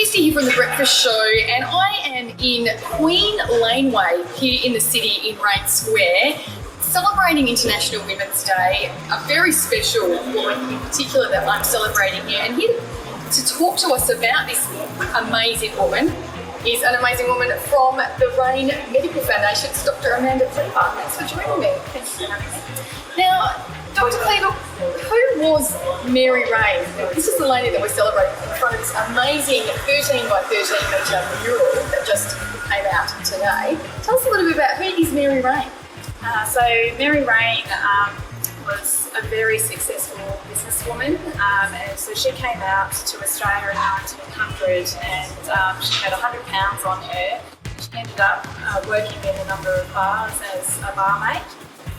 Kirste here from The Breakfast Show, and I am in Queen Laneway here in the city in Raine Square, celebrating International Women's Day. A very special woman in particular that I'm celebrating here, and here to talk to us about this amazing woman is an amazing woman from the Raine Medical Foundation. It's Dr Amanda Cleaver. Thanks for joining me. Thanks for having me. Now, Dr Cleaver, who was Mary Raine? This is the lady that we're celebrating in front of this amazing 13 by 13 metre mural that just came out today. Tell us a little bit about who is Mary Raine? So Mary Raine was a very successful businesswoman, and so she came out to Australia in 1900 and she had £100 on her. She ended up working in a number of bars as a barmaid,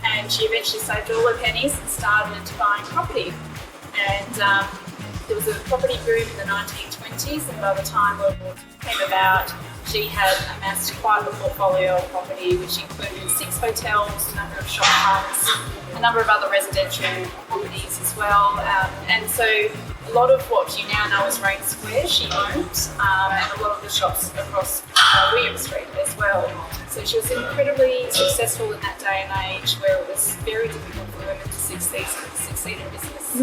and she eventually saved all her pennies and started buying property. And there was a property boom in the 1920s, and by the time World War II came about, she had amassed quite a portfolio of property, which included 6 hotels, a number of shop fronts, a number of other residential properties as well. And so a lot of what you now know as Raine Square she owned, and a lot of the shops across William Street as well. So she was incredibly successful in that day and age where it was very difficult for women to succeed in business.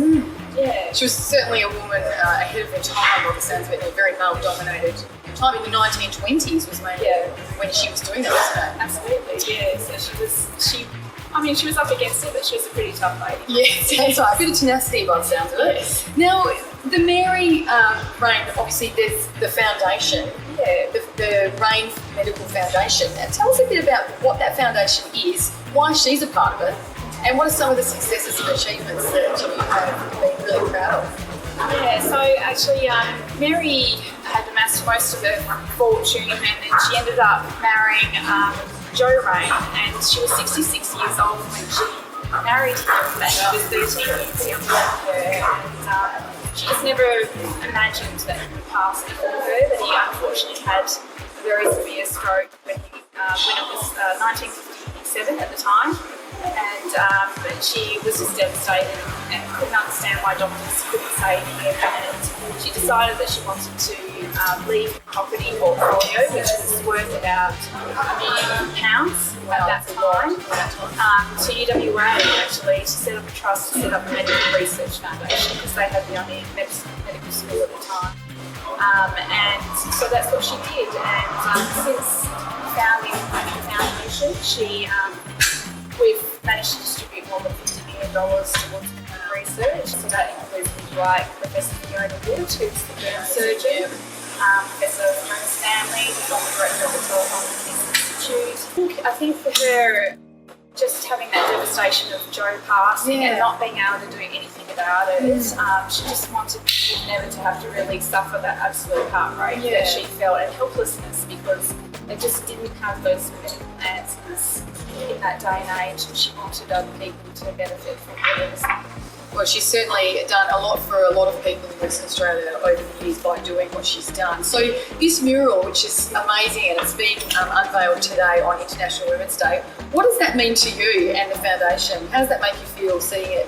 Yeah. She was certainly a woman ahead of her time, by the sounds of it, a very male-dominated time in the 1920s was maybe when she was doing that, wasn't it? Absolutely, yeah. So she was up against it, but she was a pretty tough lady. Yes, that's right. A bit of tenacity by the sounds of it. Yes. Now, the Mary Raine, obviously there's the foundation, the Raine Medical Foundation. Now, tell us a bit about what that foundation is, why she's a part of it, and what are some of the successes and achievements that you have been really proud of? Yeah, so actually Mary had amassed most of her fortune, and then she ended up marrying Joe Raine, and she was 66 years old when she married him, and he was 13 years younger than her, and she just never imagined that he would pass before her, but he unfortunately had a very severe stroke when it was 1957 at the time. And she was just devastated and couldn't understand why doctors couldn't save him, and she decided that she wanted to leave her property portfolio, which was worth about £1 million at that time, to UWA actually, to set up a trust to set up a medical research foundation, because they had the only medical school at the time. And so that's what she did, and since founding the foundation, we've managed to distribute more than $50 million towards research. So that includes people like Professor Fiona Wood, who's the burn surgeon, Professor Joan Stanley, the former director of the Telephone Institute. I think for her, just having that devastation of Joe passing and not being able to do anything about it, she just wanted people never to have to really suffer that absolute heartbreak that she felt, and helplessness, because they just didn't have those medical answers in that day and age, and she wanted other people to benefit from hers. Well, she's certainly done a lot for a lot of people in Western Australia over the years by doing what she's done. So this mural, which is amazing, and it's been unveiled today on International Women's Day, what does that mean to you and the foundation? How does that make you feel seeing it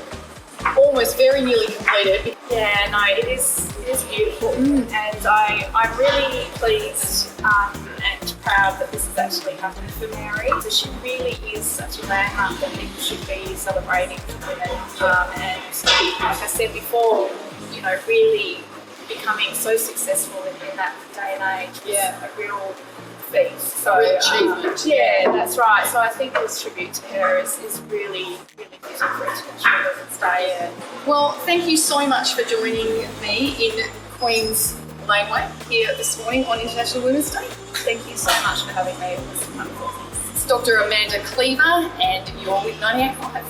almost very nearly completed? Yeah, no, it is beautiful, and I'm really pleased and proud that this has actually happened for Mary. So she really is such a landmark that people should be celebrating for women, and like I said before, really becoming so successful in that day and age was a real feat. So achievement. Yeah, that's right. So I think this tribute to her is really fitting for International Women's Day. Well, thank you so much for joining me in Queen's Laneway here this morning on International Women's Day. Thank you so much for having me. It was wonderful. It's Dr Amanda Cleaver, and you're with 98.5.